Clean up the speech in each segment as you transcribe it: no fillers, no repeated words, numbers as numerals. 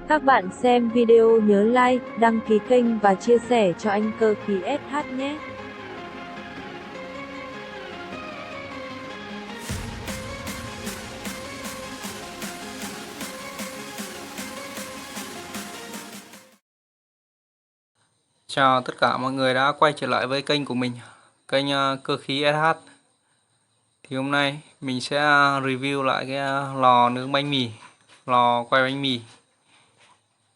Các bạn xem video nhớ like, đăng ký kênh và chia sẻ cho anh Cơ Khí SH nhé. Chào tất cả mọi người đã quay trở lại với kênh của mình, kênh Cơ Khí SH. Thì hôm nay mình sẽ review lại cái lò nướng bánh mì, lò quay bánh mì.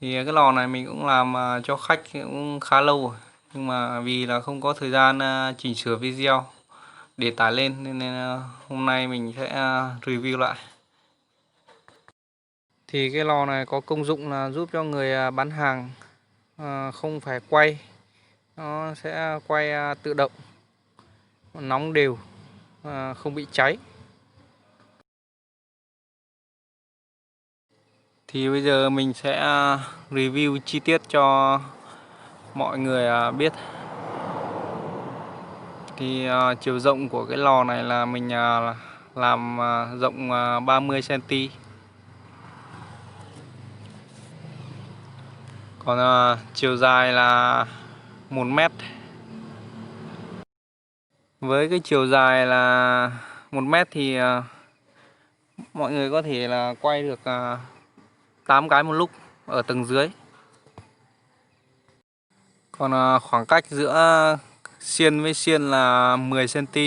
Thì cái lò này mình cũng làm cho khách cũng khá lâu rồi, nhưng mà vì là không có thời gian chỉnh sửa video để tải lên nên hôm nay mình sẽ review lại. Thì cái lò này có công dụng là giúp cho người bán hàng không phải quay, nó sẽ quay tự động, nóng đều, không bị cháy. Thì bây giờ mình sẽ review chi tiết cho mọi người biết. Thì chiều rộng của cái lò này là mình làm rộng 30 cm. Còn chiều dài là 1 mét. Với cái chiều dài là 1 mét thì mọi người có thể là quay được 8 cái một lúc ở tầng dưới. Còn khoảng cách giữa xiên với xiên là 10 cm.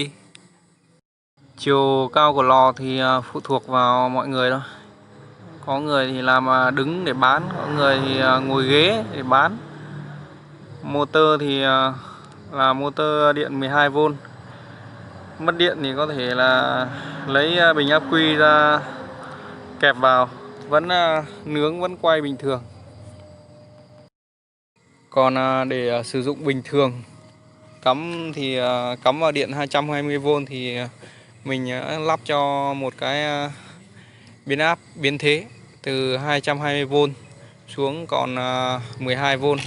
Chiều cao của lò thì phụ thuộc vào mọi người thôi. Có người thì làm đứng để bán, có người thì ngồi ghế để bán. Motor thì là motor điện 12V. Mất điện thì có thể là lấy bình ắc quy ra kẹp vào, vẫn nướng, vẫn quay bình thường. Còn để sử dụng bình thường, cắm thì cắm vào điện 220V thì mình lắp cho một cái biến áp biến thế từ 220V xuống còn 12V.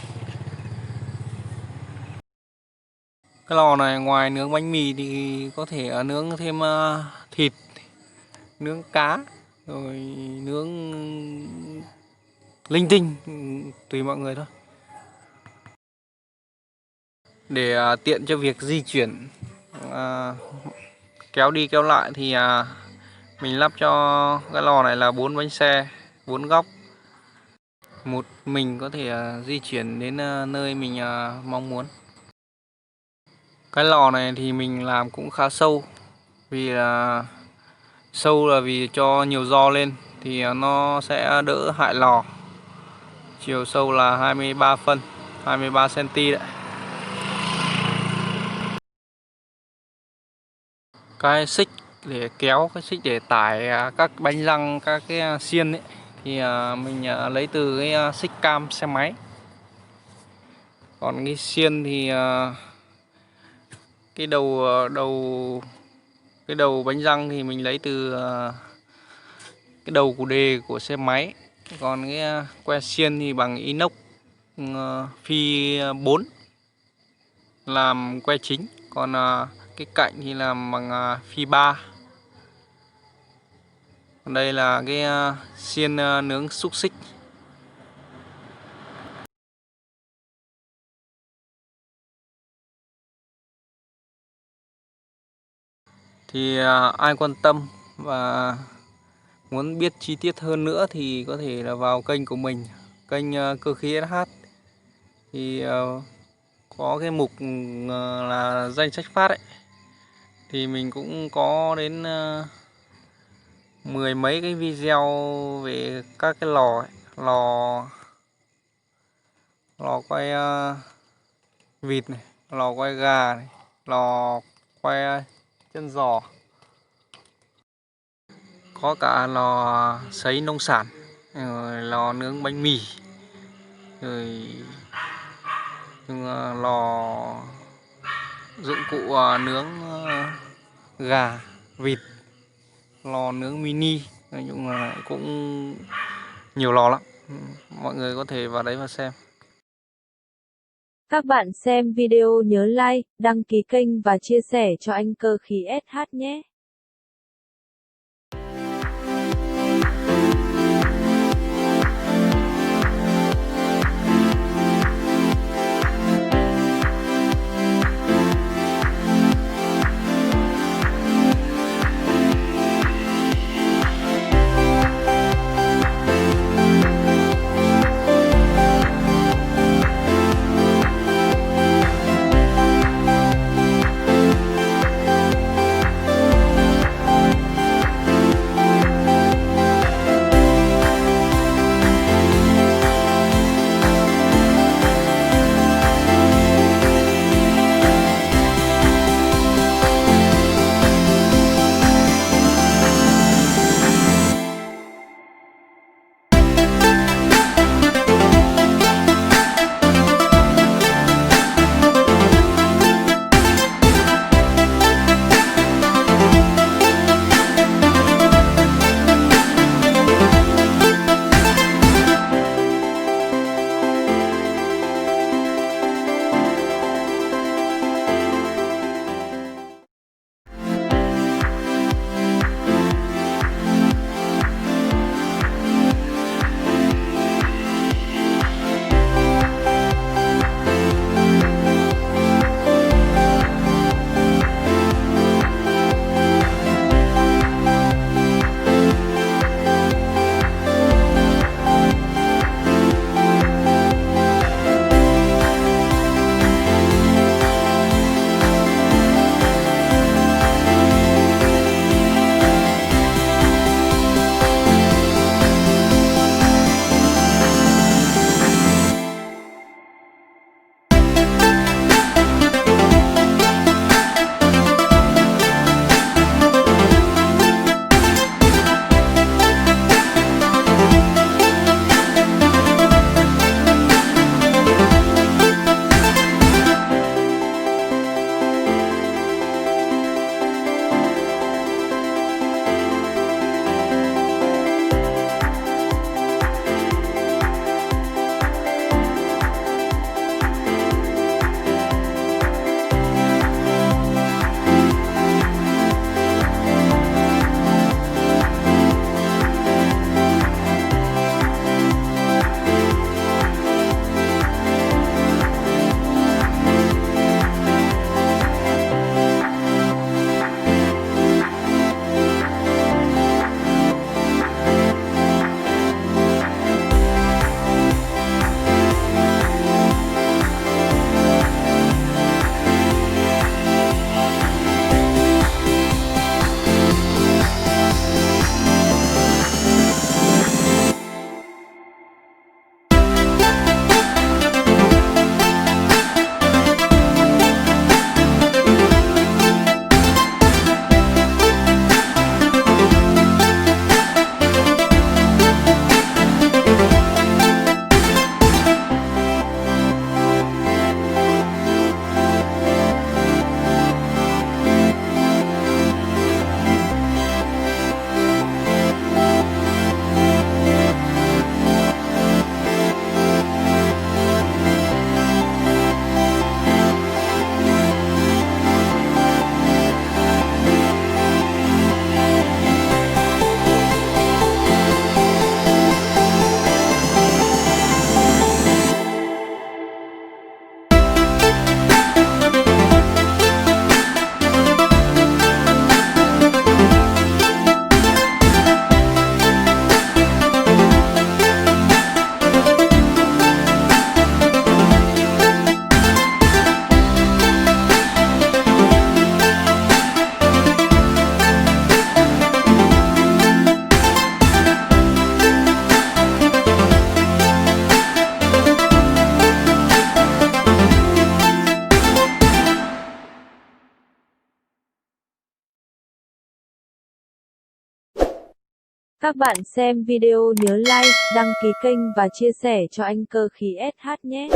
Cái lò này ngoài nướng bánh mì thì có thể nướng thêm thịt, nướng cá, rồi nướng linh tinh, tùy mọi người thôi. Để tiện cho việc di chuyển, kéo đi kéo lại thì mình lắp cho cái lò này là 4 bánh xe, 4 góc. Một mình có thể di chuyển đến nơi mình mong muốn. Cái lò này thì mình làm cũng khá sâu, vì sâu là vì cho nhiều giò lên thì nó sẽ đỡ hại lò. Chiều sâu là 23 phân, 23 cm đấy. Cái xích để kéo, cái xích để tải các bánh răng, các cái xiên ấy thì mình lấy từ cái xích cam xe máy. Còn cái xiên thì cái đầu bánh răng thì mình lấy từ cái đầu của đề của xe máy. Còn cái que xiên thì bằng inox phi 4 làm que chính. Còn cái cạnh thì làm bằng phi 3. Còn đây là cái xiên nướng xúc xích. Thì ai quan tâm và muốn biết chi tiết hơn nữa thì có thể là vào kênh của mình, kênh Cơ Khí SH. Thì có cái mục là danh sách phát ấy, thì mình cũng có đến mười mấy cái video về các cái lò ấy. Lò quay vịt này, lò quay gà này, lò quay chân giò, có cả lò sấy nông sản, rồi lò nướng bánh mì, rồi lò dụng cụ nướng gà, vịt, lò nướng mini. Nói chung là cũng nhiều lò lắm, mọi người có thể vào đấy và xem. Các bạn xem video nhớ like, đăng ký kênh và chia sẻ cho anh Cơ Khí SH nhé. Các bạn xem video nhớ like, đăng ký kênh và chia sẻ cho anh Cơ Khí SH nhé.